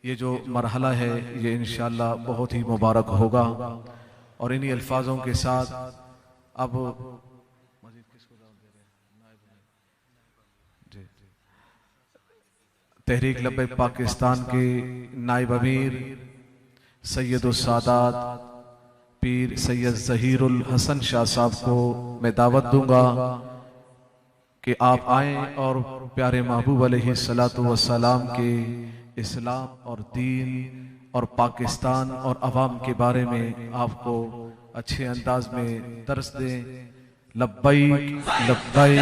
ये जो मरहला है ये इंशाअल्लाह बहुत ही मुबारक होगा। और इन्हीं अल्फाजों के साथ अब तहरीक लब्बैक पाकिस्तान के नायब अमीर सैयदुस सादात पीर सैयद ज़हीरुल हसन शाह साहब को मैं दावत दूंगा कि आप आएँ और प्यारे महबूब अलैहिस्सलातु वस्सलाम के इस्लाम और दीन और पाकिस्तान और अवाम के बारे में आपको अच्छे अंदाज में दर्स दें। लब्बैक लब्बैक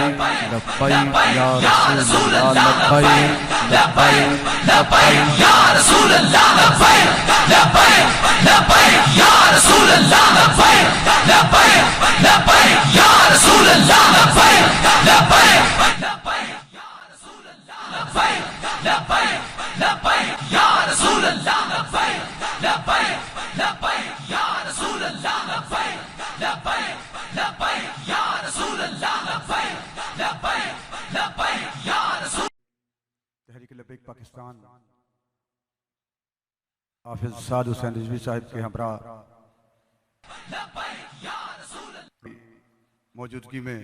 लब्बैक या रसूलल्लाह, लब्बैक लब्बैक लब्बैक या रसूलल्लाह, लब्बैक लब्बैक लब्बैक या रसूलल्लाह, लब्बैक लब्बैक लब्बैक या रसूलल्लाह, लब्बैक लब्बैक लब्बैक या रसूलल्लाह, लब्बैक लब्बैक लब्बैक या रसूलल्लाह, लब्बैक लब्बैक लब्बैक या रसूलल्लाह, लब्बैक लब्बैक लब्बैक या रसूलल्लाह, लब्बैक लब्बैक लब्बैक या रसूल। तहरीक लब्बैक पाकिस्तान हाफिज साद हुसैन रिजवी साहब के हमरा मौजूदगी में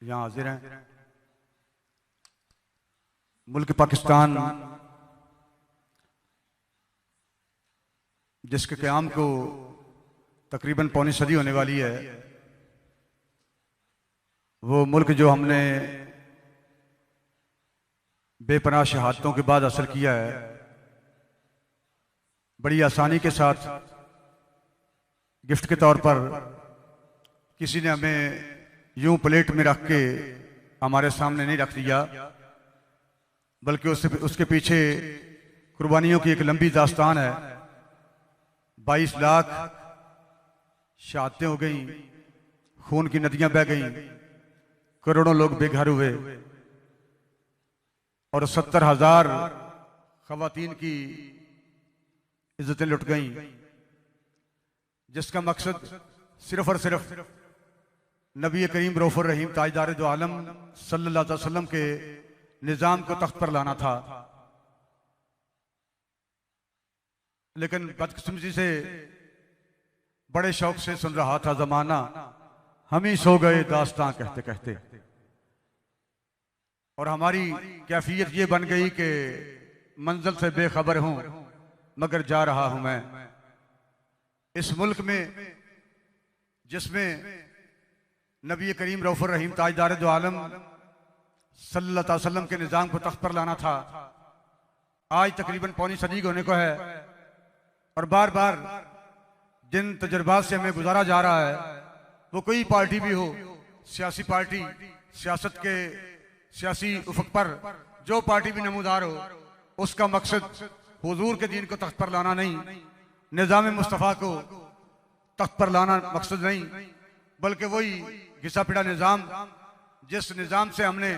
यहाँ हाजिर हैं। मुल्क पाकिस्तान जिसके क़याम को तकरीबन पौनी सदी होने वाली है, वो मुल्क जो हमने बेपनाह शहादतों के बाद हासिल किया है, बड़ी आसानी के साथ गिफ्ट के तौर पर किसी ने हमें यूं प्लेट में रख के हमारे सामने नहीं रख दिया, बल्कि उसके पीछे कुर्बानियों की एक लंबी दास्तान है। 22 लाख शहादतें हो गई, खून की नदियां बह गईं, करोड़ों लोग बेघर हुए और 70,000 खवातीन की इज्जतें लुट गईं, जिसका मकसद सिर्फ और सिर्फ नबी करीम रऊफ़ुर रहीम ताजदार दो आलम सल्लल्लाहु अलैहि वसल्लम के निज़ाम को तख्त पर लाना था। लेकिन बदकिस्मती से बड़े शौक से सुन रहा था जमाना, हम ही सो गए दास्तां कहते कहते, और हमारी कैफियत ये बन गई कि मंजिल से बेखबर हूं मगर जा रहा हूं मैं। इस मुल्क में जिसमें नबी करीम रऊफ़ुर रहीम ताजदार दो आलम सल्लल्लाहु अलैहि वसल्लम के निज़ाम को तख्त पर लाना था, आज तकरीबन पौनी सदी होने को है, और बार बार जिन तजुर्बात से हमें गुजारा जा रहा है, वो कोई पार्टी भी हो, सियासी पार्टी, सियासत के सियासी उफक पर जो पार्टी भी नमूदार हो, उसका मकसद हुजूर के दीन को तख्त पर लाना नहीं, निज़ाम मुस्तफ़ा को तख्त पर लाना मकसद नहीं, बल्कि वही घिसा पिटा निज़ाम जिस निज़ाम से हमने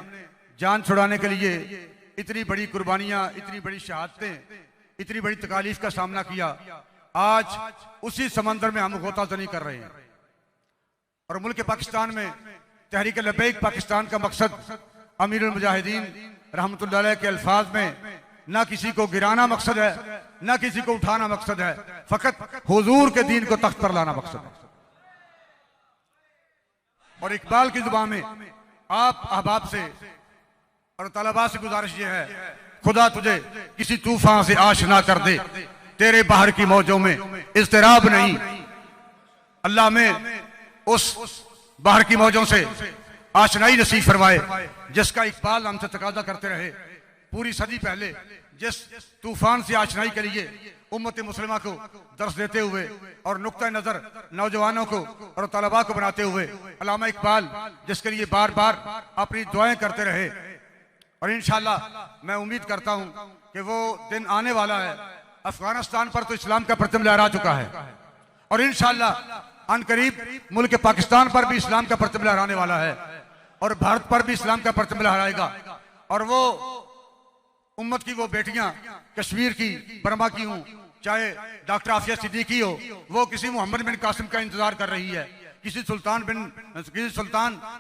जान छुड़ाने के लिए इतनी बड़ी कुर्बानियां, इतनी बड़ी शहादतें, इतनी बड़ी तकालीफ का सामना किया, आज उसी समंदर में हम गोताज़नी कर रहे हैं। और मुल्क पाकिस्तान में तहरीक लब्बैक पाकिस्तान का मकसद अमीरुल मुजाहिदीन रहमतुल्लाह अलैह के अल्फाज में ना किसी को गिराना मकसद है, ना किसी को उठाना मकसद है, फकत हुजूर के दीन को तख्त पर लाना मकसद है। और इकबाल की जुबान में आप अहबाब से और तलबा से गुजारिश ये है, खुदा तुझे किसी तूफान से आशना कर दे, तेरे बाहर की मौजों में इज़्तिराब नहीं। अल्लाह में उस बाहर की मौजों से आशनाई नसीब फरमाए जिसका इकबाल हमसे तकाजा करते रहे पूरी सदी पहले, जिस तूफान से आशनाई के लिए उम्मत मुस्लिमा को दर्स देते हुए और नुक्ता नजर नौजवानों को और तलबा को बनाते हुए अल्लामा इकबाल जिसके लिए बार बार अपनी दुआएं करते रहे। और इंशाअल्लाह मैं उम्मीद करता हूं कि वो दिन आने वाला है। अफगानिस्तान पर तो इस्लाम का परचम लहरा चुका है, और इंशाअल्लाह अनकरीब मुल्क पाकिस्तान पर भी इस्लाम का परचम लहराने वाला है, और भारत पर भी इस्लाम का परचम लहराएगा। और वो उम्मत की वो बेटियां कश्मीर की, बर्मा की हों, चाहे डॉक्टर आफिया सिद्दीकी हो, वो किसी मोहम्मद बिन कासिम का इंतजार कर रही है, किसी सुल्तान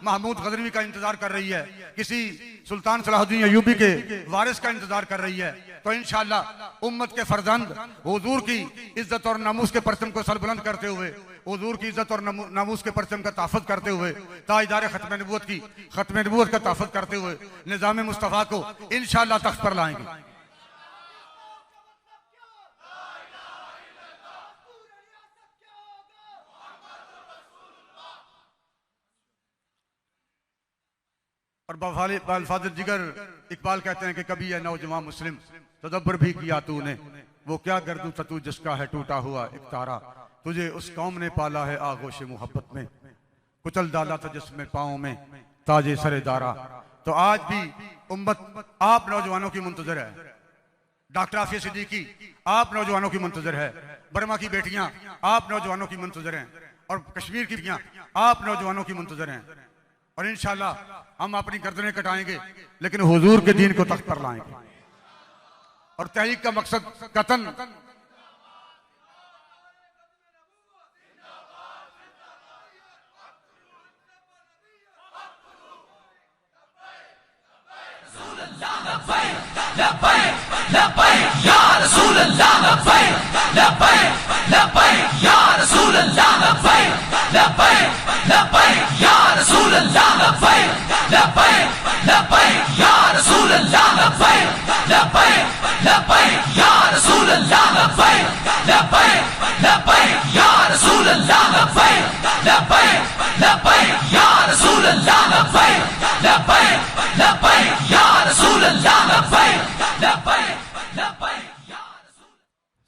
महमूद गजनवी का इंतजार कर रही है, किसी सुल्तान सलाहुद्दीन अय्यूबी के वारिस का इंतजार कर रही है, तो इंशाअल्लाह उम्मत के फर्जंद हुजूर की इज्जत और नमूस के परचम को सरबुलंद करते हुए, हुजूर की इज्जत और नमूस के परचम का तहफ़्फ़ुज़ करते हुए, ताजदार खत्म नबूवत का तहफ़्फ़ुज़ करते हुए निज़ाम मुस्तफ़ा को इंशाअल्लाह तख्त पर लाएंगे। और बालफाजिल जिगर इकबाल कहते हैं कि कभी यह नौजवान मुस्लिम तदब्बर भी किया तूने, वो क्या गर्दू तू जिसका है टूटा हुआ एक तारा, तुझे उस कौम ने पाला है आगोश मोहब्बत में, कुचल डाला था जिसमें पाँव में ताजे सरे दारा। तो आज भी उम्मत आप नौजवानों की मुंतजर है। डॉक्टर आफिया सिद्दीकी आप नौजवानों की मुंतजर है। बर्मा की बेटियां आप नौजवानों की मुंतजर हैं, और कश्मीर की बेटियां आप नौजवानों की मुंतजर हैं। और इंशाअल्लाह हम अपनी गर्दनें कटाएंगे लेकिन हुजूर के दीन को तख्त पर लाएंगे। और तहरीक का मकसद कतन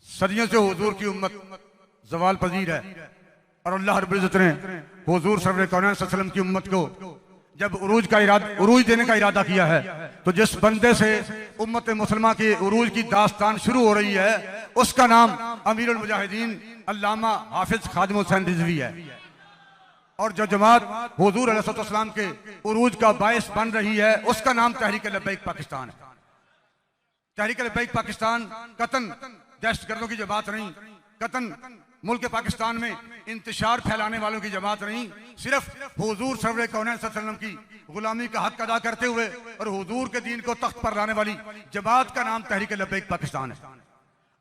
सदियों से हुजूर की उम्मत जवाल पजीर है। और अल्लाह रब्बुल इज्जत ने हुजूर सल्लल्लाहु अलैहि वसल्लम की उम्मत को जब उरूज देने का इरादा किया है, तो जिस बंदे से उम्मत मुसलमान की उरूज की दास्तान शुरू हो रही है उसका नाम अमीरुल मुजाहिदीन अल्लामा हाफिज खादिम हुसैन रिजवी है। और जो जमात हुजूर अलैहिस्सलाम के उरूज का बायस बन रही है उसका नाम तहरीक लब्बैक पाकिस्तान है। तहरीक लब्बैक पाकिस्तान कतन दहशतगर्दों की जमात नहीं, कतन मुल्क पाकिस्तान में इंतशार फैलाने वालों की जमात नहीं, सिर्फ हुजूर सल्लल्लाहु अलैहि वसल्लम की गुलामी का हक अदा करते हुए और हुजूर के दीन को तख्त पर लाने वाली जमात का नाम तहरीक लब्बैक पाकिस्तान है।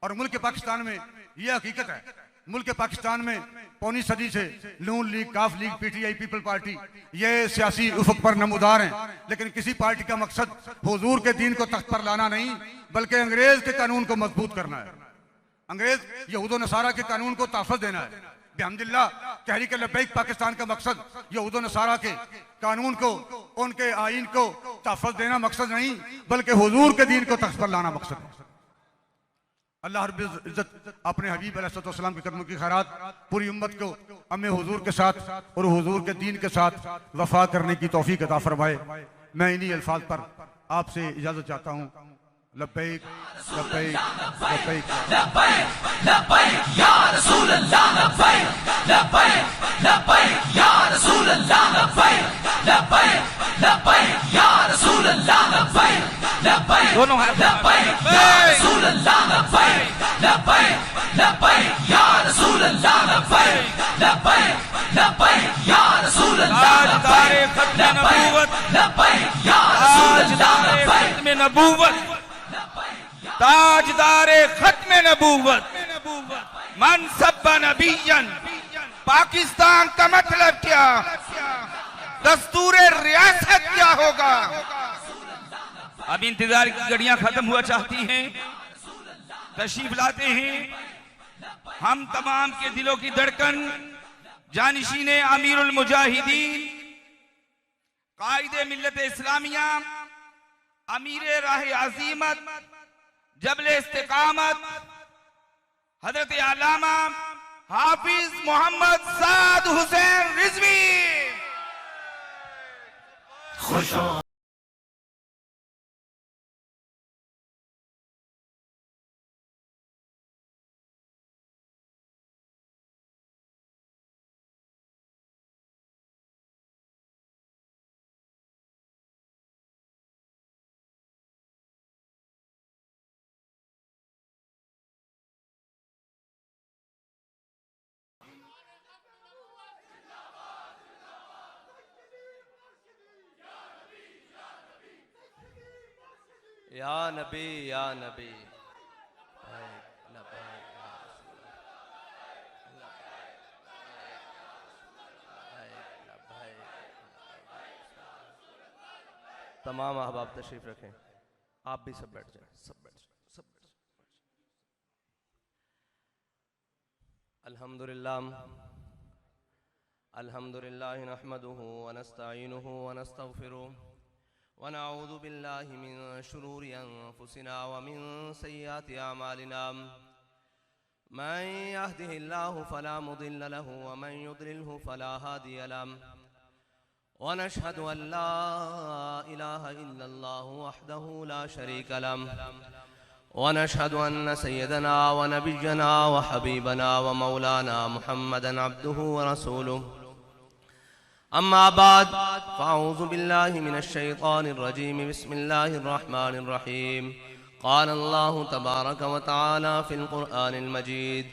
और मुल्क पाकिस्तान में यह हकीकत है, मुल्क पाकिस्तान में पौनी सदी से नून लीग, काफ लीग, पीटीआई, पीपल पार्टी ये सियासी उफक पर नमूदार हैं, लेकिन किसी पार्टी का मकसद हुजूर के दीन को तख्त पर लाना नहीं बल्कि अंग्रेज के कानून को मजबूत करना है। अंग्रेज यहूद नसारा के कानून को तहफ़्फ़ुज़ देना है। बिहम्दिल्लाह तहरीक लब्बैक पाकिस्तान का मकसद यहूद नसारा के कानून को, उनके आइन को तहफ़्फ़ुज़ देना मकसद नहीं बल्कि हुजूर के दीन को तख्त पर लाना मकसद है। अल्लाह रब्बुल इज्जत अपने हबीब अलैहिस्सलाम के कदमों की खैरात पूरी उम्मत को हमें हुजूर के साथ और हुजूर के दीन के साथ वफा करने की तौफीक अता फरमाए। मैं इन्हीं अल्फाज पर आपसे इजाजत चाहता हूँ। लब्बैक लब्बैक लब्बैक लब्बैक लब्बैक या रसूल अल्लाह, लब्बैक लब्बैक लब्बैक या रसूल अल्लाह, लब्बैक लब्बैक लब्बैक या रसूल अल्लाह, लब्बैक लब्बैक दोनों हाथ लब्बैक या रसूल अल्लाह, लब्बैक लब्बैक लब्बैक या रसूल अल्लाह, लब्बैक लब्बैक लब्बैक या रसूल अल्लाह, लब्बैक लब्बैक या रसूल अल्लाह, लब्बैक नबूवत ताजदारे खत्म नबूवत मनसब नबीयन। पाकिस्तान का मतलब क्या, दस्तूर रियासत क्या होगा। अब इंतजार की घड़ियां खत्म हुआ चाहती हैं, तशरीफ लाते हैं हम तमाम के दिलों की धड़कन, जानिशीने अमीरुल मुजाहिदीन, कायदे मिल्लत इस्लामिया, अमीर राह अजीमत, जबले इस्तिकामत, हजरत अल्लामा हाफिज मोहम्मद साद हुसैन रिजवी। खुश या नबी या नबी। तमाम अहबाब तशरीफ रखें, आप भी सब बैठ जाएं, सब बैठ जाएं, सब बैठ जाएं। अल्हम्दुलिल्लाह नहमदुहु व नस्तईनुहु व नस्तगफिरुह व नऊज़ु बिल्लाहि मिन शुरूरि अनफुसिना व मिन सय्यिआति अमालिना। मन यहदिहिल्लाहु फला मुदिल्ल लहु व मन युद्लिल्हु फला हादिय लहु। वनशहदु अल्ला इलाहा इल्लल्लाहु वहदहु ला शरीका लहु वनशहदु अन्न सय्यदना व नबिय्यना व हबीबना व मौलाना मुहम्मदन अब्दुहु व रसूलुहु। अम्मा बाद फ़अऊज़ु बिल्लाहि मिनश शैतानिर रजीम। बिस्मिल्लाहिर रहमानिर रहीम। क़ाल अल्लाहु तबारक व तआला फ़िल क़ुरआनिल मजीद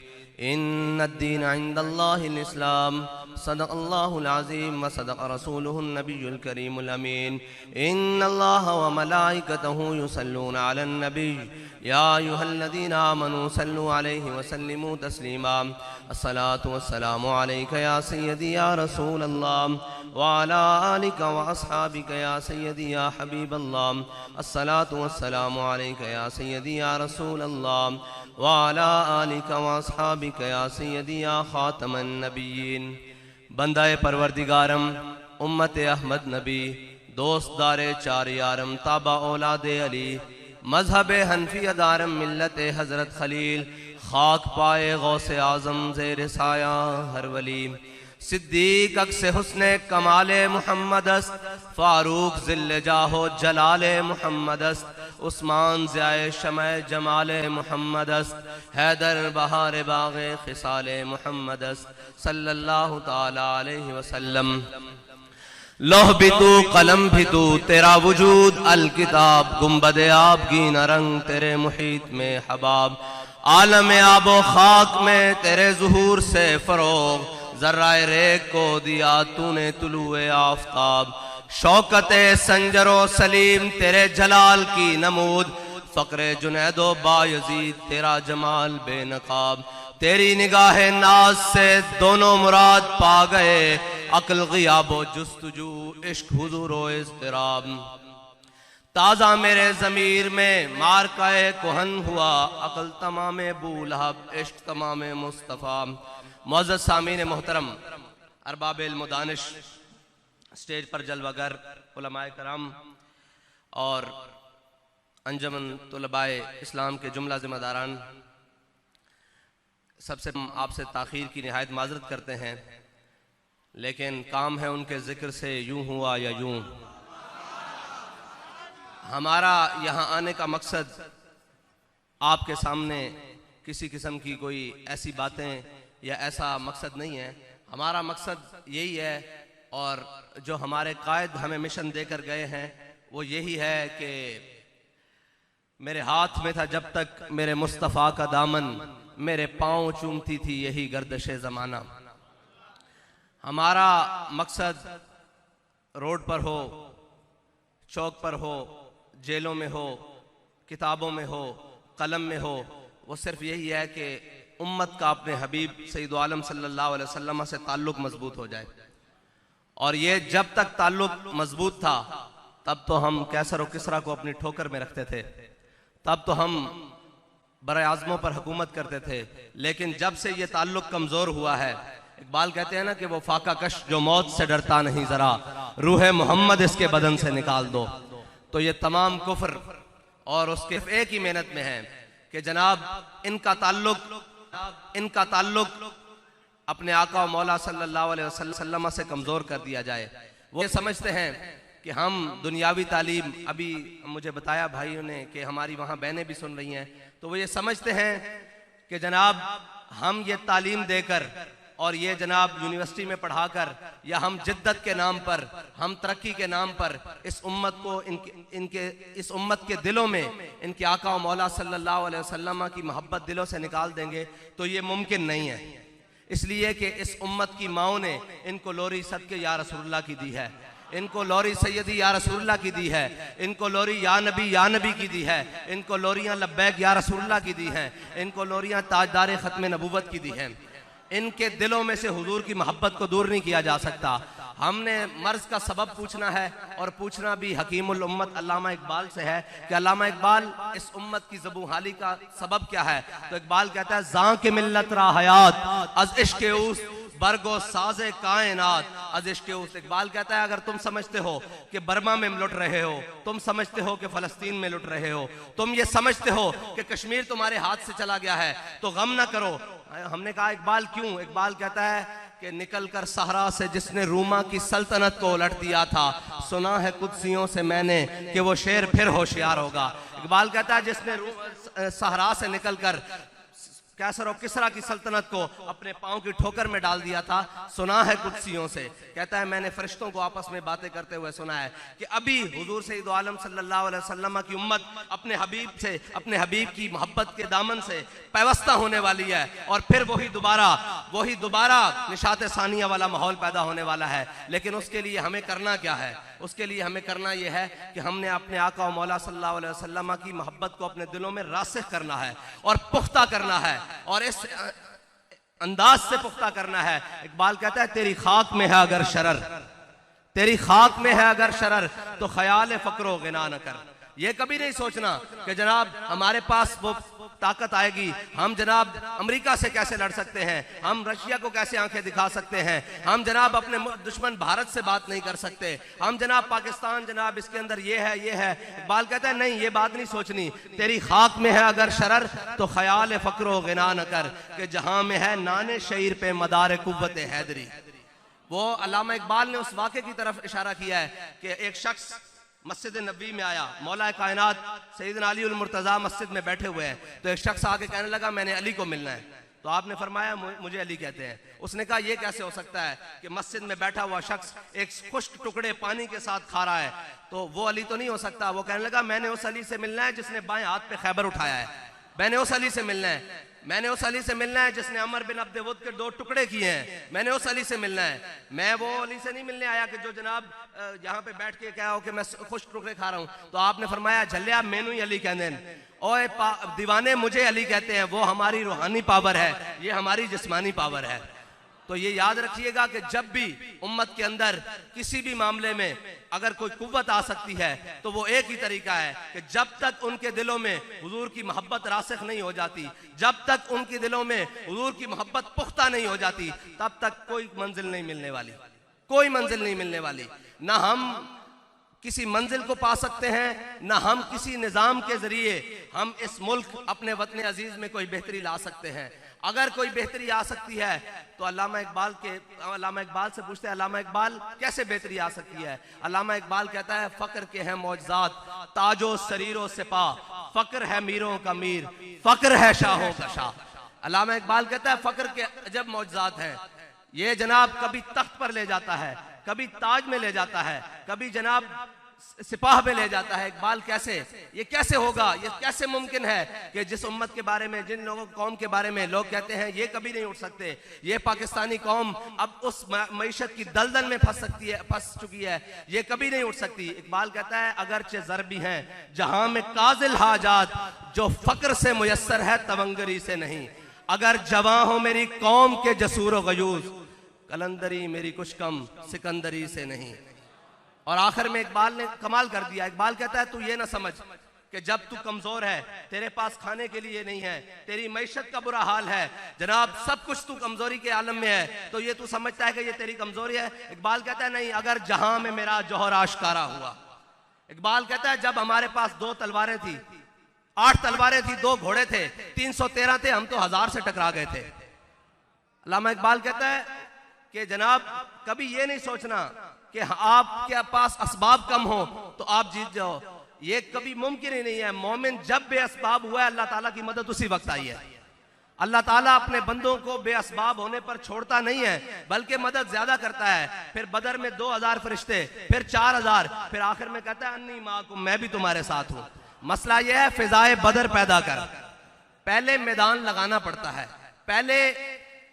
इन्नद्दीन इंदल्लाहिल इस्लाम। सदक़ल्लाहुल अज़ीम व सदक़ रसूलुहुन नबियुल करीमुल अमीन। इन्नल्लाह व मलाइकतहु युसल्लूना अलन नबी या अय्युहल्लज़ीना आमनू सल्लु अलैहि व सल्लिमू तस्लीमा। अस्सलातु वस्सलामु अलैका या सय्यदी या रसूलल्लाह व अला आलिका व अस्हाबिका या सय्यदी या हबीबल्लाह। अस्सलातु वस्सलामु अलैका या सय्यदी या रसूलल्लाह व अला आलिका व अस्हाबिका या सय्यदी या खातमन नबिय्यीन। बंदाए परवरदिगारम, उम्मत अहमद नबी, दोस्त दारे चार यारम, ताबा औलादे अली, मजहब हनफिया दारम, मिल्लत हजरत खलील, खाक पाए गौसे आजम ज़ेर साया हर वली। सिद्दीक अक्स हुस्ने कमाले मुहम्मदस्त, फारूक ज़िल्ले जाहो जलाले मुहम्मदस्त, उस्मान ज़ियाए शमए जमाले मुहम्मदस्त, हैदर बहार बाग़े खिसाले मुहम्मदस्त सल्लल्लाहु ताला अलैहि वसल्लम। लोह भी तू कलम भी तू, तेरा वजूद अल किताब, गुम्बदे आबगी न रंग तेरे मुहीत में हबाब। आलम आबो खाक में तेरे ज़ुहूर से फ़रोग़, ज़र्राए रेग को दिया तूने तुलुए आफ़ताब। शौकते संजरो सलीम तेरे जलाल की नमूद, फ़क्रे जुनैदो बायज़ीद तेरा जमाल बेनकाब। तेरी निगाह नाज से दोनों मुराद पा गए, अक्ल ग़ियाबो जुस्तजू इश्क हुज़ूरो इज़्तिराब। ताज़ा मेरे ज़मीर में मारकाए कुहन हुआ, अक्ल तमामे बूलहब इश्क तमामे मुस्तफ़ा। मुअज़्ज़ज़ सामीन मोहतरम, अरबाब इल्म व दानिश, स्टेज पर जलवागर उलमाए कराम और अंजमन तुलबाए इस्लाम के जुमला ज़िम्मेदारान, सबसे आपसे ताख़ीर की निहायत माज़रत करते हैं, लेकिन काम है उनके ज़िक्र से यूं हुआ या यूं। हमारा यहाँ आने का मकसद आपके सामने किसी किस्म की कोई ऐसी बातें या ऐसा मकसद नहीं है। हमारा मकसद यही है, और जो हमारे कायद हमें मिशन देकर गए हैं वो यही है कि मेरे हाथ में था जब तक मेरे मुस्तफ़ा का दामन, मेरे पाँव चूमती थी यही गर्दशे ज़माना। हमारा मकसद रोड पर हो, चौक पर हो, जेलों में हो, किताबों में हो, कलम में हो, वो सिर्फ यही है कि उम्मत का अपने हबीब सैयद आलम सल्लल्लाहु अलैहि वसल्लम से ताल्लुक़ मजबूत हो जाए। और ये जब तक ताल्लुक़ मजबूत था तब तो हम कैसर और किसरा को अपनी ठोकर में रखते थे, तब तो हम बरे आज़मों पर हुकूमत करते थे। लेकिन जब से ये ताल्लुक़ कमज़ोर हुआ है, इकबाल कहते हैं ना कि वो फाका कश जो मौत से डरता नहीं ज़रा, रूह मोहम्मद इसके बदन से निकाल दो। तो ये तमाम कुफ्र और उसके एक ही मेहनत में है कि जनाब इनका ताल्लुक़ अपने आका मौला सल्लल्लाहु अलैहि वसल्लम से कमज़ोर कर दिया जाए। वो समझते हैं कि हम दुनियावी तालीम, अभी मुझे बताया भाइयों ने कि हमारी वहाँ बहनें भी सुन रही हैं, तो वो ये समझते हैं कि जनाब हम ये तालीम देकर और ये जनाब यूनिवर्सिटी में पढ़ाकर या हम जिद्दत के नाम पर, हम तरक्की के नाम पर इस उम्मत को इस उम्मत के दिलों में इनके आका मौला सल्लल्लाहु अलैहि वसल्लम की मोहब्बत दिलों से निकाल देंगे, तो ये मुमकिन नहीं है। इसलिए कि इस उम्मत की माओं ने इनको लोरी सदके या रसूलुल्लाह की दी है, इनको लोरी सैयदी या रसूलुल्लाह की दी है, इनको लोरी या नबी की दी है, इनको लोरियां लब्बैक या रसूलुल्लाह की दी हैं, इनको लोरियां ताजदार ख़त्म नबूवत की दी हैं। इनके दिलों में से हुजूर की मोहब्बत को दूर नहीं किया जा सकता। हमने मर्ज का सबब पूछना है और पूछना भी हकीमुल उम्मत अल्लामा इकबाल से है कि अल्लामा इकबाल इस उम्मत की ज़बू हाली का सबब क्या है। तो इकबाल कहता है ज़ां के मिल्लत रा हयात अज इश्क़ उस बरगो साजे कायनात अज इश्क़ उस। इकबाल कहता है अगर तुम समझते हो कि बर्मा में लुट रहे हो, तुम समझते हो कि फ़लस्तीन में लुट रहे हो, तुम ये समझते हो कि कश्मीर तुम्हारे हाथ से चला गया है, तो गम ना करो। हमने कहा इकबाल क्यों? इकबाल कहता है कि निकल कर सहरा से जिसने रूमा की सल्तनत को उलट दिया था, सुना है कुदसियों से मैंने कि वो शेर फिर होशियार होगा। इकबाल कहता है जिसने सहरा से निकल कर कैसर और किसरा की सल्तनत को अपने पांव की ठोकर में डाल दिया था, सुना है कुदसियों से। कहता है मैंने फरिश्तों को आपस में बातें करते हुए सुना है कि अभी हुजूर सैयद आलम सल्लल्लाहु अलैहि वसल्लम की उम्मत अपने हबीब से, अपने हबीब की मोहब्बत के दामन से पैवस्ता होने वाली है और फिर वही दोबारा निशात सानिया वाला माहौल पैदा होने वाला है। लेकिन उसके लिए हमें करना क्या है? उसके लिए हमें करना यह है कि हमने अपने आका और मौला सल्लल्लाहु अलैहि वसल्लम की मोहब्बत को अपने दिलों में रासिख करना है और पुख्ता करना है और इस अंदाज से पुख्ता करना है। इकबाल कहता है तेरी खाक में है अगर शरर, तेरी खाक में है अगर शरर तो ख्याल फक्रो गिना न कर। ये कभी नहीं सोचना कि जनाब हमारे पास वो ताकत आएगी, हम जनाब अमेरिका से कैसे लड़ सकते हैं, हम रशिया को कैसे आंखें दिखा सकते हैं, हम जनाब अपने दुश्मन भारत से बात नहीं कर सकते, हम जनाब पाकिस्तान जनाब इसके अंदर ये है। इकबाल कहता है नहीं, ये बात नहीं सोचनी। तेरी खाक में है अगर शरर तो ख्याल फक्रो गिना न कर कि जहां में है नाने शहीर पे मदार कुव्वत हैदरी। वो अल्लामा इकबाल ने उस वाक़े की तरफ इशारा किया है कि एक शख्स मस्जिद नबी में आया, मौला कायनात सैयदना अली उल मुर्तज़ा मस्जिद में बैठे हुए हैं, तो एक शख्स आके कहने लगा मैंने अली को मिलना है। तो आपने फरमाया मुझे अली कहते हैं। उसने कहा यह कैसे हो सकता है कि मस्जिद में बैठा हुआ शख्स एक खुश्क टुकड़े पानी के साथ खा रहा है, तो वो अली तो नहीं हो सकता। वो कहने लगा मैंने उस अली से मिलना है जिसने बाएं हाथ पे खैबर उठाया है, मैंने उस अली से मिलना है, मैंने उस अली से मिलना है जिसने अमर बिन अब्द वुद के 2 टुकड़े किए हैं, मैंने उस अली से मिलना है। मैं वो अली से नहीं मिलने आया कि जो जनाब यहाँ पे बैठ के क्या हो कि मैं खुश टुकड़े खा रहा हूँ। तो आपने फरमाया झल्लिया मैनू ही अली कहते हैं, ओए दीवाने मुझे अली कहते हैं, वो हमारी रूहानी पावर है, ये हमारी जिस्मानी पावर है। तो ये याद रखिएगा कि जब भी उम्मत के अंदर किसी भी मामले में अगर कोई कुव्वत आ सकती है तो वो एक ही तरीका है कि जब तक उनके दिलों में हुजूर की मोहब्बत रासिख नहीं हो जाती, जब तक उनके दिलों में हुजूर की मोहब्बत पुख्ता नहीं हो जाती, तब तक कोई मंजिल नहीं मिलने वाली, कोई मंजिल नहीं मिलने वाली। ना हम किसी मंजिल को पा सकते हैं, ना हम किसी निज़ाम के जरिए हम इस मुल्क अपने वतन अजीज में कोई बेहतरी ला सकते हैं। अगर कोई बेहतरी आ सकती है तो अल्लामा इकबाल से पूछते हैं अल्लामा इकबाल कैसे बेहतरी आ सकती है? अल्लामा इकबाल कहता है फक्र के हैं मौजज़ात ताजो सरीरो सिपा, फक्र है मीरों का मीर, फक्र है शाहों का शाह। अल्लामा इकबाल कहता है फक्र के अजब मौजज़ात हैं, ये जनाब कभी तख्त पर ले जाता है, कभी ताज में ले जाता है, कभी जनाब सिपाह में ले जाता है। इकबाल कैसे, ये कैसे होगा, ये कैसे मुमकिन है कि जिस उम्मत के बारे में, जिन लोगों कौम के बारे में लोग कहते हैं ये कभी नहीं उठ सकते, ये पाकिस्तानी कौम अब उस मईशत की दलदल में फंस चुकी है, ये कभी नहीं उठ सकती। इकबाल कहता है अगरचे ज़रबी हैं जहां में काजिल हाजात, जो फक्र से मुयस्सर है तवंगरी से नहीं, अगर जवां हो मेरी कौम के जसूर व गयूज, कलंदरी मेरी कुछ कम सिकंदरी से नहीं। और आखिर में इकबाल ने कमाल कर दिया। इकबाल कहता है तू ये ना समझ कि जब तू कमजोर है, तेरे पास खाने के लिए नहीं है, तेरी मैशत का बुरा हाल है, जनाब सब कुछ तू कमजोरी के आलम में है, तो ये तू समझता है कि ये तेरी कमजोरी है। इकबाल कहता है नहीं, अगर जहां में मेरा जौहर आश्कारा हुआ। इकबाल कहता है जब हमारे पास 2 तलवारें थी, 8 तलवारें थी, 2 घोड़े थे, 313 थे, हम तो 1000 से टकरा गए थे। अल्लामा इकबाल कहता है कि जनाब कभी ये नहीं सोचना कि आपके पास असबाब कम हो तो आप जीत जाओ, ये कभी मुमकिन ही नहीं है। मोमिन जब बेअसबाब हुआ है अल्लाह ताला की मदद उसी वक्त आई है। अल्लाह ताला अपने बंदों को बेअसबाब होने पर छोड़ता नहीं है, बल्कि मदद ज्यादा करता है। फिर बदर में 2000 फरिश्ते, फिर 4000, फिर आखिर में कहता है अन्नी माकुम, मैं भी तुम्हारे साथ हूं। मसला यह है फिजाए बदर पैदा कर, पहले मैदान लगाना पड़ता है, पहले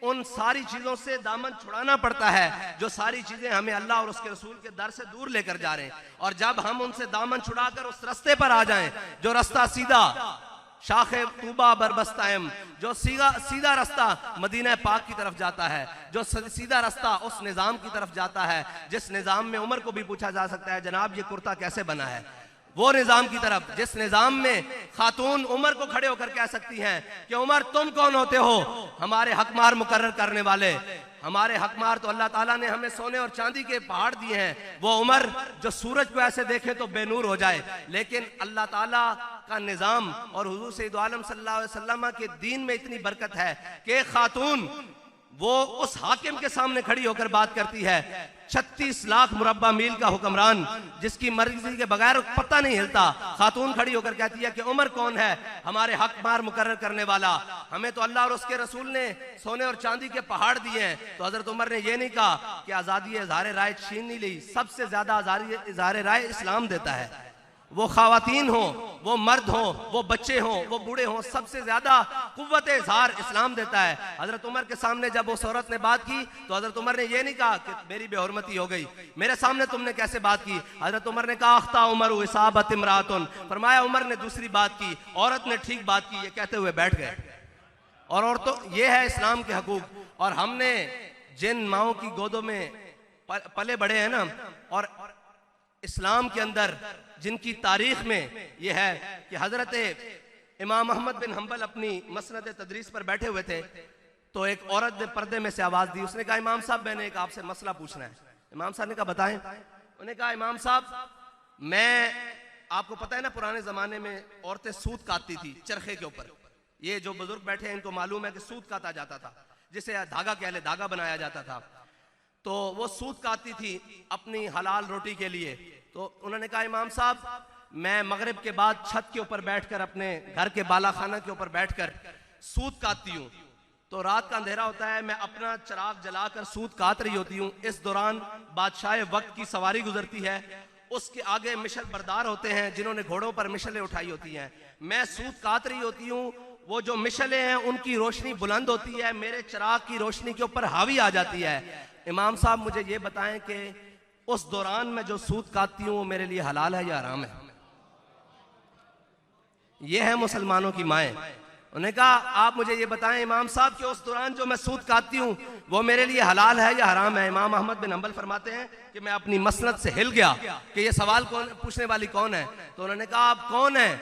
उन सारी चीजों से दामन छुड़ाना पड़ता है जो सारी चीजें हमें अल्लाह और उसके रसूल के दर से दूर लेकर जा रहे हैं। और जब हम उनसे दामन छुड़ाकर उस रास्ते पर आ जाएं जो रास्ता सीधा शाखे तूबा बरबस्तायम, जो सीधा रास्ता मदीना पाक की तरफ जाता है, जो सीधा रास्ता उस निजाम की तरफ जाता है जिस निजाम में उमर को भी पूछा जा सकता है जनाब ये कुर्ता कैसे बना है, वो निजाम की तरफ जिस निजाम में खातून उमर को खड़े होकर कह सकती हैं कि उमर तुम कौन होते हो हमारे हकमार मुकर्रर करने वाले। हमारे हकमार तो अल्लाह ताला ने हमें सोने और चांदी के पहाड़ दिए हैं, वो उमर जो सूरज को ऐसे देखे तो बेनूर हो जाए, लेकिन अल्लाह ताला का निजाम और हुजूर सैयद आलम सल्लल्लाहु अलैहि वसल्लम के दीन में इतनी बरकत है कि खातून वो उस हाकिम के सामने खड़ी होकर बात करती है, 36 लाख मुरब्बा मील का हुक्मरान जिसकी मर्जी के बगैर पता नहीं हिलता, खातून खड़ी होकर कहती है कि उमर कौन है हमारे हक मार मुकर्रर करने वाला। हमें तो अल्लाह और उसके रसूल ने सोने और चांदी के पहाड़ दिए हैं, तो हजरत उमर ने ये नहीं कहा कि आजादी इजहार राय छीन नहीं ली, सबसे ज्यादा इजहार राय इस्लाम देता है। वो खवातीन हो, वो मर्द हो, वो बच्चे हो, वो बूढ़े हो, सबसे ज्यादा कुव्वत इजहार इस्लाम देता है। हजरत उमर के सामने जब उस औरत ने बात की तो हजरत उमर ने ये नहीं कहा कि मेरी बेहुरमती हो गई, मेरे सामने तुमने कैसे बात की। हजरत उमर ने कहा अख्ता उमर इसाबत इमरातुन, फरमाया उमर ने दूसरी बात की, औरत ने ठीक बात की, ये कहते हुए बैठ गए। और औरतों ये है इस्लाम के हकूक। और हमने जिन माओं की गोदों में पले बड़े हैं ना, और इस्लाम के अंदर जिनकी तारीख में यह है कि हजरत इमाम अहमद बिन हंबल अपनी मसनद तदरीस पर बैठे हुए थे तो एक औरत ने पर्दे में से आवाज दी, उसने कहा इमाम साहब मैंने एक आपसे मसला पूछना है। इमाम साहब ने कहा बताएं। उन्होंने कहा इमाम साहब मैं, आपको पता है ना पुराने जमाने में औरतें सूत काटती थी चरखे के ऊपर, ये जो बुजुर्ग बैठे हैं इनको मालूम है कि सूत काटा जाता था, जिसे धागा कह ले, धागा बनाया जाता था, तो वो सूत काटती थी अपनी हलाल रोटी के लिए। तो उन्होंने कहा इमाम साहब मैं मगरिब के बाद छत के ऊपर बैठकर अपने घर के बाला खाना के ऊपर बैठकर सूत काटती हूँ, तो रात का अंधेरा होता है, मैं अपना चिराग जलाकर सूत काट रही होती हूँ, इस दौरान बादशाह वक्त की सवारी गुजरती है, उसके आगे मिशल बरदार होते हैं जिन्होंने घोड़ों पर मिशलें उठाई होती हैं, मैं सूत काट रही होती हूँ, वो जो मिशलें हैं उनकी रोशनी बुलंद होती है, मेरे चिराग की रोशनी के ऊपर हावी आ जाती है। इमाम साहब मुझे ये बताएं कि उस दौरान मैं जो सूत काटती हूँ वो मेरे लिए हलाल है या हराम है। ये है मुसलमानों की माएं। उन्होंने कहा आप मुझे ये बताएं इमाम साहब कि उस दौरान जो मैं सूत काटती हूँ वो मेरे लिए हलाल है या हराम है। इमाम अहमद बिन हंबल फरमाते हैं कि मैं अपनी मसनद से हिल गया कि ये सवाल कौन पूछने वाली कौन है। तो उन्होंने कहा आप कौन है,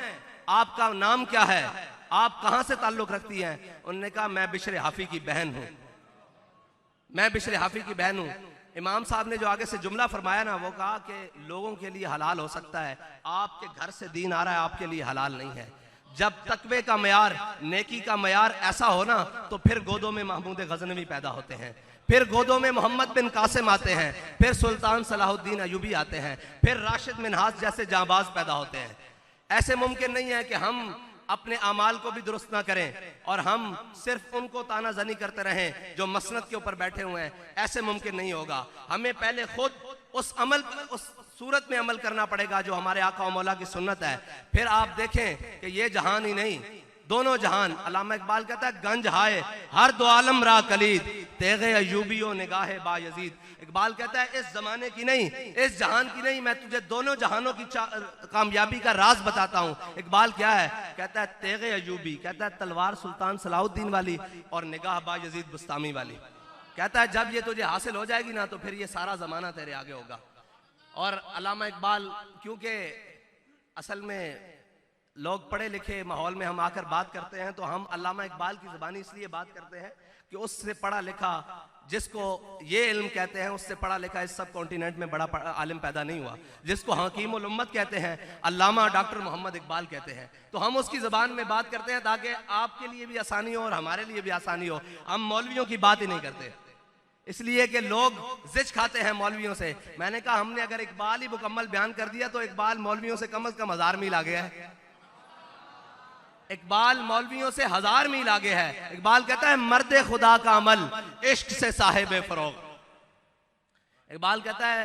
आपका नाम क्या है, आप कहां से ताल्लुक रखती हैं। उन्होंने कहा मैं बिशर हाफी की बहन हूं, मैं बिशर हाफी की बहन हूं। इमाम साहब ने जो आगे से जुमला फरमाया ना, वो कहा कि लोगों के लिए हलाल हो सकता है, आपके घर से दीन आ रहा है, आपके लिए हलाल नहीं है। जब तकवे का मयार, नेकी का मयार ऐसा हो ना, तो फिर गोदों में महमूद गजनवी पैदा होते हैं, फिर गोदों में मोहम्मद बिन कासिम आते हैं, फिर सुल्तान सलाहुद्दीन अयूबी आते हैं, फिर राशिद मिन्हाज जैसे जांबाज पैदा होते हैं। ऐसे मुमकिन नहीं है कि हम अपने अमाल को भी दुरुस्त ना करें और हम सिर्फ उनको तानाजनी करते रहें जो मसनद के ऊपर बैठे हुए हैं, ऐसे मुमकिन नहीं होगा। हमें पहले खुद उस सूरत में अमल करना पड़ेगा जो हमारे आका और मौला की सुन्नत है। फिर आप देखें कि ये जहान ही नहीं, दोनों जहान। अल्लामा इकबाल कहता है गंज हाय हर दो आलम रा कलीद, तेगे अयूबियो निगाहे बायजीद। इकबाल कहता है इस जमाने की नहीं, इस जहान की नहीं, मैं तुझे दोनों जहानों की कामयाबी का राज बताता हूँ। इकबाल क्या है, कहता है तेगे अयूबी, कहता है तलवार सुल्तान सलाहुद्दीन वाली, और निगाह बायजीद बुस्तामी वाली। कहता है जब ये तुझे हासिल हो जाएगी ना तो फिर ये सारा जमाना तेरे आगे होगा। और अल्लामा इकबाल, क्योंकि असल में लोग पढ़े लिखे माहौल में हम आकर बात करते हैं, तो हम अल्लामा इकबाल की ज़बानी इसलिए बात करते हैं कि उससे पढ़ा लिखा, जिसको ये इल्म कहते हैं, उससे पढ़ा लिखा इस सब कॉन्टिनेंट में बड़ा आलिम पैदा नहीं हुआ, जिसको हकीमुल उम्मत कहते हैं, अल्लामा डॉक्टर मोहम्मद इकबाल कहते हैं। तो हम उसकी ज़बान में बात करते हैं ताकि आपके लिए भी आसानी हो और हमारे लिए भी आसानी हो। हम मौलवियों की बात ही नहीं करते, इसलिए कि लोग जिच खाते हैं मौलवियों से। मैंने कहा हमने अगर इकबाल ही मुकम्मल बयान कर दिया तो इकबाल मौलवियों से कम 1000 मील आगे है। इकबाल मौलवियों से 1000 मील आगे है। इकबाल कहता है मर्दे खुदा का अमल इश्क से साहिबे फरोग। इकबाल कहता है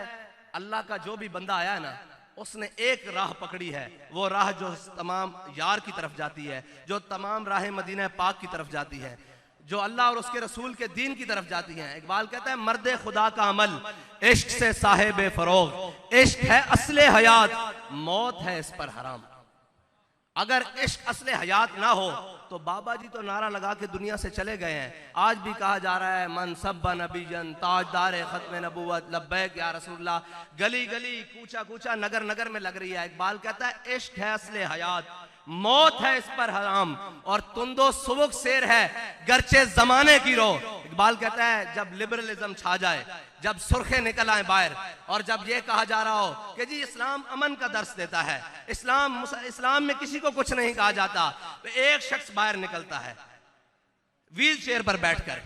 अल्लाह का जो भी बंदा आया है ना, उसने एक राह पकड़ी है, वो राह जो तमाम यार की तरफ जाती है, जो तमाम राह मदीना पाक की तरफ जाती है, जो अल्लाह और उसके रसूल के दीन की तरफ जाती हैं। इकबाल कहता है मर्दे खुदा का अमल इश्क से साहिब फरोग, इश्क है असले हयात, मौत है इस पर हराम। अगर इश्क असले हयात ना हो तो बाबा जी तो नारा लगा के दुनिया से चले गए हैं। आज भी कहा जा रहा है मन सब्बा नबीजन ताजदार खत्म नबूवत लब्बैक या रसूलल्लाह, गली गली कूचा कूचा नगर नगर में लग रही है। इकबाल कहता है इश्क है असले हयात, मौत है इस पर हराम, और तुंदो सुबुक शेर है गर्चे जमाने की रो। इकबाल कहता है जब लिबरलिज्म छा जाए, जब सुर्खे निकल आए बाहर, और जब ये कहा जा रहा हो कि जी इस्लाम अमन का दर्स देता है, इस्लाम में किसी को कुछ नहीं कहा जाता, तो एक शख्स बाहर निकलता है व्हील चेयर पर बैठकर,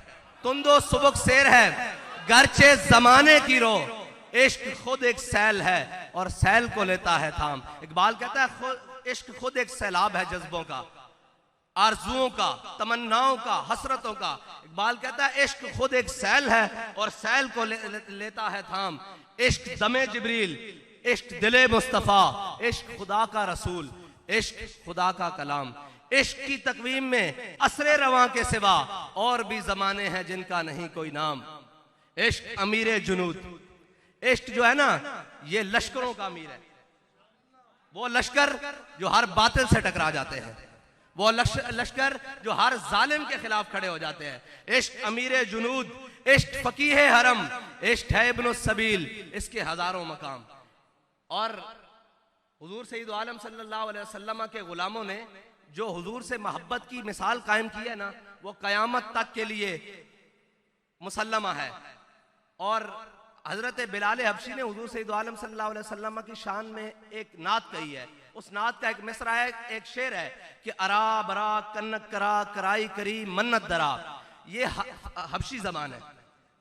तुंदो सुबुक शेर है गर्चे जमाने की रो, इश्क खुद एक सैल है और सैल को लेता है थाम। इकबाल कहता है इश्क खुद एक सैलाब है जज्बों का, आरजुओं का, तमन्नाओं का, हसरतों का। इकबाल कहता है इश्क खुद एक सैल है और सैल को लेता है थाम। इश्क दमे जिब्रील, इश्क दिले मुस्तफा, इश्क खुदा का रसूल, इश्क खुदा का कलाम। इश्क की तकवीम में असरे रवां के सिवा और भी जमाने हैं जिनका नहीं कोई नाम। इश्क अमीर जुनूद, इश्क जो है ना ये लश्करों का अमीर है, वो लश्कर जो हर बातिल से टकरा जाते हैं, वो लश्कर जो हर जालिम के खिलाफ खड़े हो जाते हैं। इश्क अमीर जुनूद, इश्क फकीह हरम, इश्क है इब्न सबील, इसके हजारों मकाम। और हुजूर सईद आलम सल्लल्लाहु अलैहि वसल्लम के गुलामों ने जो हुजूर से मोहब्बत की मिसाल कायम की है ना, वो कयामत तक के लिए मुसल्लमा है। और हजरत बिलाल हबशी ने हुजूर सईद आलम सल्लल्लाहु अलैहि वसल्लम की शान में एक नात कही है। उस नात का एक मिसरा है, एक शेर है कि अरा बरा कन्नक करा कराई करी मन्नत दरा। ये हबशी जबान है,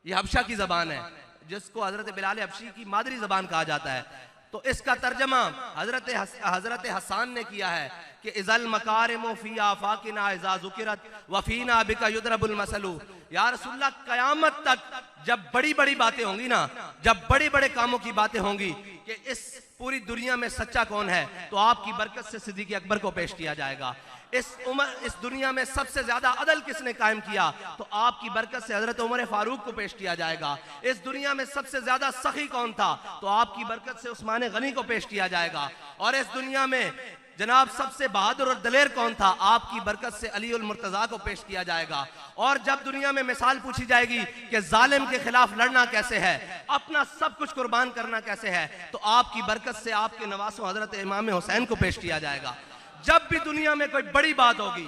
ये हबशा की जबान है, जिसको हजरत बिलाल हबशी की मादरी जबान कहा जाता है। तो इसका तर्जमा हजरत हसान ने किया है कि इज़ल मकारिमु फी आफाकिना इज़ा ज़ुकिरत वफीना बिका युद्रबुल मसलू। या रसूलल्लाह कयामत तक जब बड़ी बड़ी बातें होंगी ना, जब बड़े बड़े कामों की बातें होंगी कि इस पूरी दुनिया में सच्चा कौन है, तो आपकी बरकत से सिद्दीक़ अकबर को पेश किया जाएगा। इस दुनिया में सबसे ज्यादा अदल किसने कायम किया, तो आपकी बरकत से हजरत उमर फारूक को पेश किया जाएगा। इस दुनिया में सबसे ज्यादा सखी कौन था, तो आपकी बरकत से उस्मान गनी को पेश किया जाएगा। और इस दुनिया में जनाब सबसे बहादुर और दलेर कौन था, आपकी बरकत से अली उल मुर्तजा को पेश किया जाएगा। और जब दुनिया में मिसाल पूछी जाएगी कि जालिम के खिलाफ लड़ना कैसे है, अपना सब कुछ कुर्बान करना कैसे है, तो आपकी बरकत से आपके नवासों हजरत इमाम हुसैन को पेश किया जाएगा। जब भी दुनिया में कोई बड़ी बात होगी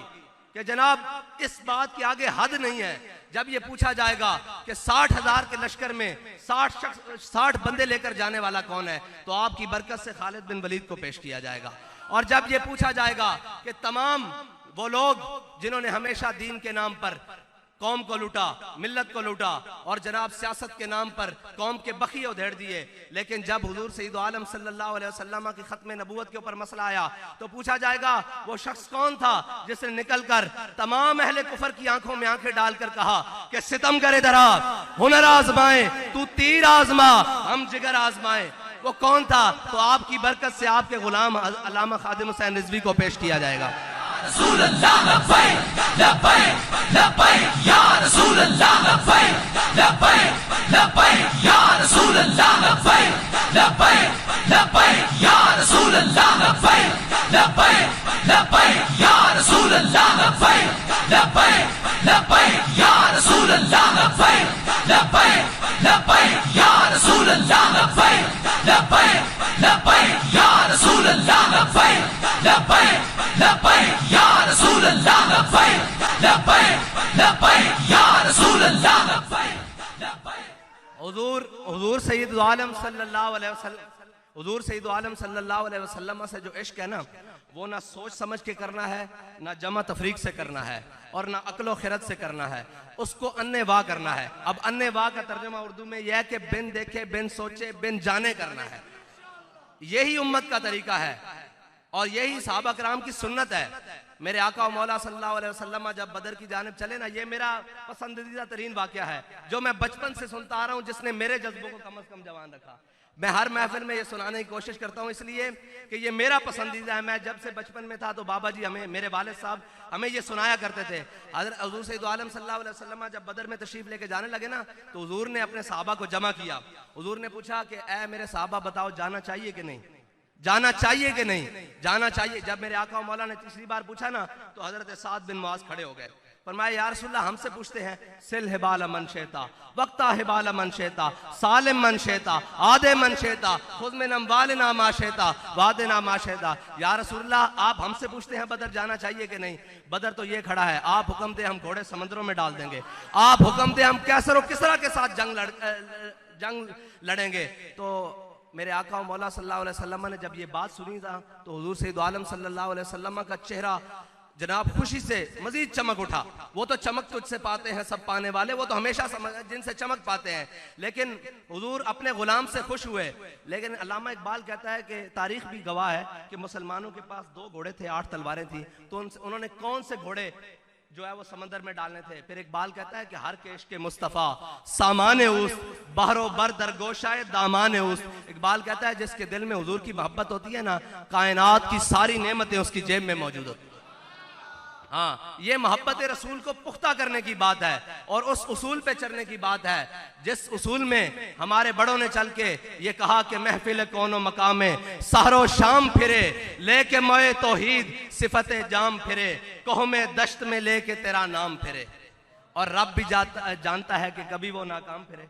कि जनाब इस बात के आगे हद नहीं है, जब ये पूछा जाएगा कि 60,000 के लश्कर में 60 बंदे लेकर जाने वाला कौन है, तो आपकी बरकत से खालिद बिन वलीद को पेश किया जाएगा। और जब ये पूछा जाएगा कि तमाम वो लोग जिन्होंने हमेशा दीन के नाम पर कौम को लूटा, मिल्लत को लूटा, और जनाब सियासत के नाम पर कौम के बखिए उधेड़ दिए, लेकिन जब हुजूर सईद आलम सल्लल्लाहु अलैहि वसल्लम की खत्म नबूवत के ऊपर मसला आया, तो पूछा जाएगा वो शख्स कौन था जिसने निकलकर तमाम अहले कुफर की आंखों में आंखें डालकर कहा कि सितम करे दरा, हुनर आजमाए, तू तीर आजमा, हम जिगर आजमाए। वो कौन था, तो आपकी बरकत से आपके गुलाम अल्लामा खादिम हुसैन रिजवी को पेश किया जाएगा। रसूल अल्लाह लब्बैक लब्बैक लब्बैक या रसूल अल्लाह लब्बैक लब्बैक लब्बैक या रसूल अल्लाह लब्बैक लब्बैक लब्बैक या रसूल अल्लाह लब्बैक लब्बैक लब्बैक या रसूल अल्लाह लब्बैक लब्बैक लब्बैक या रसूल अल्लाह लब्बैक लब्बैक लब्बैक या रसूल अल्लाह लब्बैक लब्बैक लब्बैक या रसूल अल्लाह लब्बैक लब्बैक लब्बैक या रसूल अल्लाह लब्बैक लब्बैक लब्बैक या रसूल अल्लाह लब्बैक लब्बैक। हुजूर सैयद आलम सल्लल्लाहु अलैहि वसल्लम, हुजूर सैयद आलम सल्लल्लाहु अलैहि वसल्लम से जो इश्क है ना, वो ना सोच समझ के करना है, ना जमा तफरीक से करना है, और ना अक्लो खिरत से करना है, उसको अन्ने वाह करना है। अब अन्ने वाह का तर्जुमा उर्दू में यह है कि बिन देखे, बिन सोचे, बिन जाने करना है। यही उम्मत का तरीका है और यही सहाबा कराम की सुन्नत है। मेरे आका मौला सल्लल्लाहु अलैहि वसल्लम जब बदर की जानिब चले ना, ये मेरा पसंदीदा तरीन वाकया है जो मैं बचपन से सुनता आ रहा हूँ, जिसने मेरे जज्बों को कम से कम जवान रखा। मैं हर महफिल में ये सुनाने की कोशिश करता हूँ, इसलिए कि ये मेरा पसंदीदा है। मैं जब से बचपन में था तो बाबा जी हमें, मेरे वालिद साहब हमें ये सुनाया करते थे। हज़रत हुज़ूर सैयद आलम सल्लल्लाहु अलैहि वसल्लम जब बदर में तशरीफ लेके जाने लगे ना, तो हुज़ूर ने अपने सहाबा को जमा किया। हुज़ूर ने पूछा कि ऐ मेरे सहाबा बताओ, जाना चाहिए कि नहीं, जाना चाहिए कि नहीं, जाना चाहिए। जब मेरे आका मौला ने तीसरी बार पूछा ना, तो हज़रत साद बिन मुआज़ खड़े हो गए। फरमाया या रसूलल्लाह, हमसे पूछते हैं, सिल हिबाल मन शेता, वक्ता हिबाल मन शेता, सालिम मन शेता, आदे मन शेता, खुद में नमवालना मा शेता, वादना मा शेता। या रसूलल्लाह, आप हमसे पूछते हैं बदर जाना चाहिए कि नहीं। बदर तो ये खड़ा है, आप हुक्म दे हम घोड़े समंदरों में डाल देंगे, आप हुक्म दे हम कैसर और किसरा के साथ जंग लड़ेंगे। तो मेरे आका मौला सल्लल्लाहु अलैहि वसल्लम ने जब ये बात सुनी था, तो हुजूर सैयद आलम सल्लल्लाहु अलैहि वसल्लम का चेहरा जनाब खुशी से मजीद चमक उठा। वो तो चमक तुझसे पाते हैं सब पाने वाले, वो तो हमेशा जिनसे चमक पाते हैं, लेकिन हुजूर अपने गुलाम से खुश हुए। लेकिन अल्लामा इकबाल कहता है कि तारीख भी गवाह है कि मुसलमानों के पास 2 घोड़े थे, 8 तलवारें थी, तो उन्होंने कौन से घोड़े जो है वो समंदर में डालने थे। फिर इकबाल कहता है कि हर केश के मुस्तफ़ा सामाने उस बहरो बर दरगोशाए दामाने उस। इकबाल कहता है जिसके दिल में हुजूर की मोहब्बत होती है ना, कायनात की सारी नेमतें उसकी जेब में मौजूद होती। हाँ, ये मोहब्बत रसूल को पुख्ता करने की बात है और उस उसूल पे चलने की बात है, जिस उसूल में हमारे बड़ों ने चल के ये कहा कि महफिल कौनो मकामे सहरो शाम फिरे, लेके मोए तौहीद सिफते जाम फिरे, कहो में दश्त में लेके तेरा नाम फिरे। और रब भी जानता है कि कभी वो नाकाम फिरे,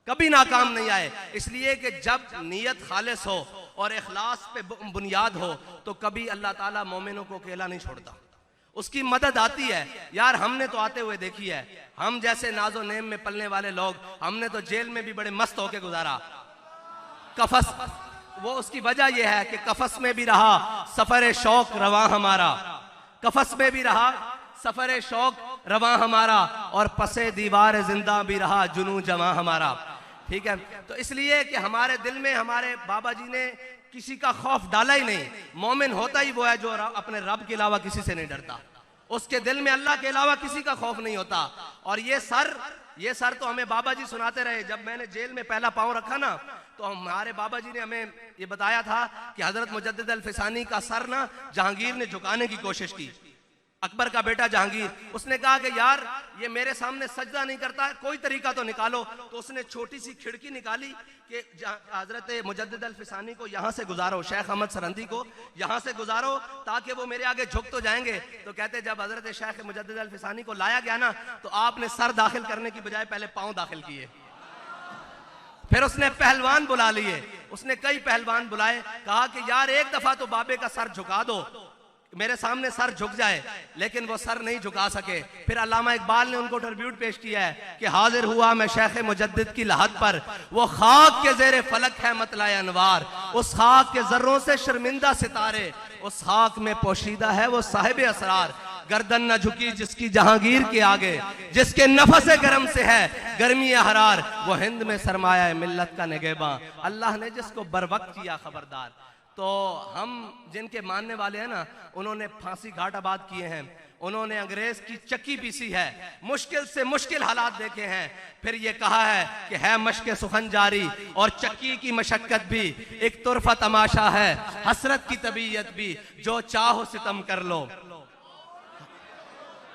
कभी नाकाम नहीं आए। इसलिए कि जब नीयत खालिस हो और इखलास पे बुनियाद हो, तो कभी अल्लाह ताला मोमिनों को अकेला नहीं छोड़ता, उसकी मदद आती है। यार हमने तो आते हुए देखी है, हम जैसे नाजो नेम में पलने वाले लोग, हमने तो जेल में भी बड़े मस्त होके गुजारा। कफस, वो उसकी वजह यह है कि कफस में भी रहा सफर शौक रवा हमारा, कफस में भी रहा सफर शौक रवा हमारा, और पसे दीवार जिंदा भी रहा जुनू जमा हमारा। ठीक है, तो इसलिए कि हमारे दिल में हमारे बाबा जी ने किसी का खौफ डाला ही नहीं। मोमिन होता ही वो है जो अपने रब के अलावा किसी से नहीं डरता, उसके दिल में अल्लाह के अलावा किसी का खौफ नहीं होता। और ये सर तो हमें बाबा जी सुनाते रहे। जब मैंने जेल में पहला पांव रखा ना, तो हमारे बाबा जी ने हमें ये बताया था कि हजरत मुजद्दिद अल-फिसानी का सर ना जहांगीर ने झुकाने की कोशिश की, अकबर का बेटा जहांगीर। उसने कहा कि यार ये मेरे सामने सजदा नहीं करता है, कोई तरीका तो निकालो। तो उसने छोटी सी खिड़की निकाली कि हजरत मुजद्दिद अल-फिसानी को यहाँ से गुजारो, शेख अहमद सरंदी को यहाँ से गुजारो, ताकि वो मेरे आगे झुक तो जाएंगे। तो कहते जब हजरत शेख मुजद्दिद अल-फिसानी को लाया गया ना, तो आपने सर दाखिल करने की बजाय पहले पाँव दाखिल किए। फिर उसने पहलवान बुला लिए, उसने कई पहलवान बुलाए, कहा कि यार एक दफा तो बाबे का सर झुका दो, मेरे सामने सर झुक जाए। लेकिन वो सर नहीं झुका सके। फिर अल्लामा इकबाल ने उनको ट्रिब्यूट पेश किया है कि हाजिर हुआ मैं शेख मुजद्दिद की लहद पर, वो खाक के जेरे फलक है मतलाए अनवार, उस खाक के जर्रों से शर्मिंदा सितारे, उस खाक में पोशीदा है वो साहिब असरार। गर्दन न झुकी जिसकी जहांगीर के आगे, जिसके नफसे गरम से है गर्मी हरार, वो हिंद में सरमाया मिल्लत का निगहबां, अल्लाह ने जिसको बर वक्त किया खबरदार। तो हम जिनके मानने वाले हैं ना, उन्होंने फांसी घाट आबाद किए हैं, उन्होंने अंग्रेज की चक्की पीसी है, मुश्किल से मुश्किल हालात देखे हैं। फिर ये कहा है कि है मशक सुखन जारी और चक्की की मशक्कत भी, एक तुरफा तमाशा है हसरत की तबीयत भी, जो चाहो सितम कर लो।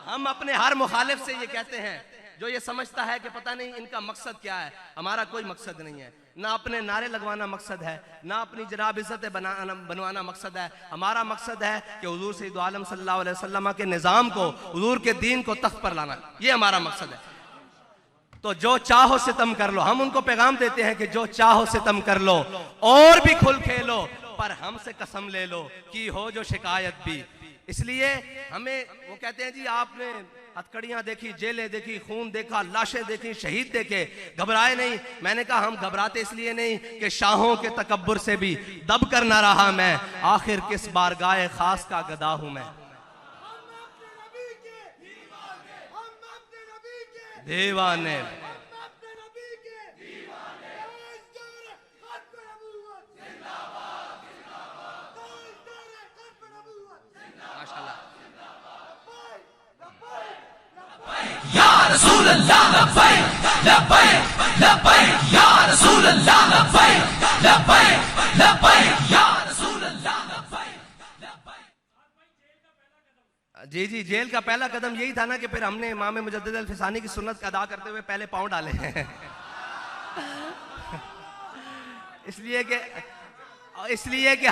हम अपने हर मुखालिफ से ये कहते हैं जो ये समझता है कि पता नहीं इनका मकसद क्या है। हमारा कोई मकसद नहीं है, ना अपने नारे लगवाना मकसद है, ना अपनी जनाब इज्जत बनवाना मकसद है। हमारा मकसद है कि हुजूर सैयद आलम सल्लल्लाहु अलैहि वसल्लम के निज़ाम को, हुजूर के दीन को तख्त पर लाना, ये हमारा मकसद है। तो जो चाहो सितम कर लो, हम उनको पैगाम देते हैं कि जो चाहो सितम कर लो और भी खुल खेलो, पर हमसे कसम ले लो कि हो जो शिकायत भी। इसलिए हमें वो कहते हैं जी आपने हथकड़ियां देखी, जेलें देखी, खून देखा, लाशें देखी, शहीद देखे, घबराए नहीं। मैंने कहा हम घबराते इसलिए नहीं कि शाहों के तकब्बुर से भी दब कर ना रहा मैं, आखिर किस बारगाह खास का गदा हूं मैं। दीवाने या रसूल अल्लाह लब्बैक लब्बैक लब्बैक या रसूल रसूल अल्लाह लब्बैक लब्बैक लब्बैक या रसूल अल्लाह लब्बैक लब्बैक। जी जी, जेल का पहला कदम यही था ना कि फिर हमने इमाम मुजद्दिद अल-फिसानी की सुन्नत अदा करते हुए पहले पांव डाले हैं। इसलिए कि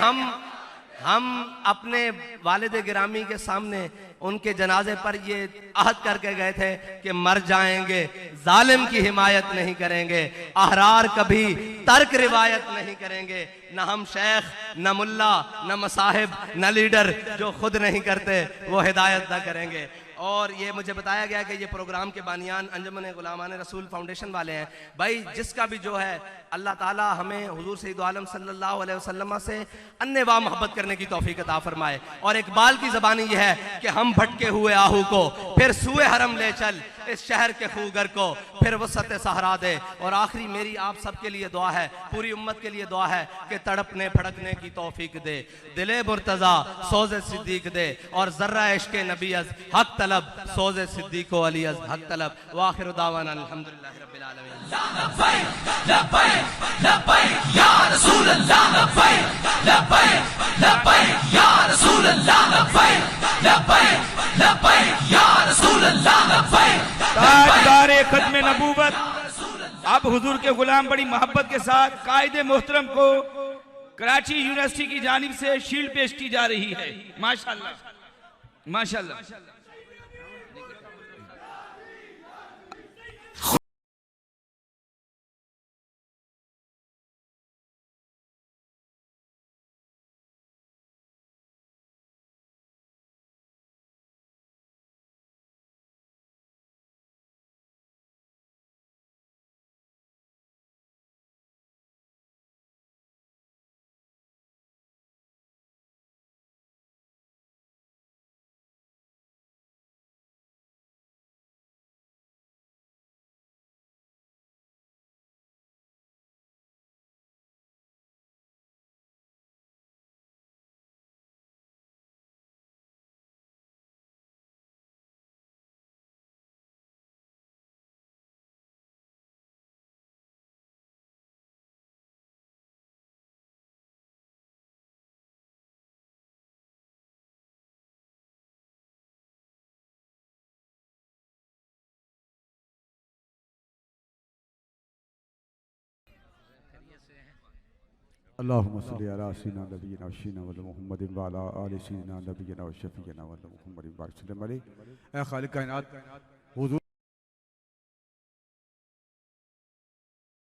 हम अपने वालिद गिरामी के सामने उनके जनाजे पर ये अहद करके गए थे कि मर जाएंगे, जालिम की हिमायत नहीं करेंगे, अहरार कभी तर्क रिवायत नहीं करेंगे, न हम शेख, न मुल्ला, न मसाहिब, न लीडर जो खुद नहीं करते वो हिदायत न करेंगे। और ये मुझे बताया गया कि ये प्रोग्राम के बानियान अंजुमन गुलामान रसूल फाउंडेशन वाले हैं। भाई जिसका भी जो है अल्लाह ताला हमें हुजूर सैयद आलम सल्लल्लाहु अलैहि वसल्लम से अन्नेवा मोहब्बत करने की तौफीक अता फरमाए। और इकबाल की ज़बानी यह है कि हम भटके हुए आहू को फिर सुए हरम ले चल, इस शहर के खूगर को फिर वसत सहरा दे। और आखिरी मेरी आप सबके लिए दुआ है, पूरी उम्मत के लिए दुआ है कि तड़पने फड़कने की तौफीक दे, दिले मुर्तज़ा सोज़े सिद्दीक दे, और ज़र्रा इश्क़े नबी अज़ हक तलब, सोज़े सिद्दीको अली अज़ हक तलब। व आखिरु दावाना अल्हम्दुलिल्लाहि रब्बिल आलमीन। लब्बैक लब्बैक लब्बैक या रसूल अल्लाह लब्बैक लब्बैक लब्बैक या रसूल अल्लाह लब्बैक लब्बैक लब्बैक या रसूल अल्लाह लब्बैक। ताजदारे खत्म नबूवत अब हुजूर के गुलाम बड़ी मोहब्बत के साथ कायदे मोहतरम को कराची यूनिवर्सिटी की जानिब से शील्ड पेश की जा रही है। माशाल्लाह माशाल्लाह। अल्लाहुम्मा सल्ली अला सय्यिदिना नबिय्यिना व शीना व मुहम्मदिन व अला आलि सय्यिदिना नबिय्यिना व शफीना व मुहम्मदिन बारिक वसल्लम अलैहि। ऐ खालिक कायनात हुजूर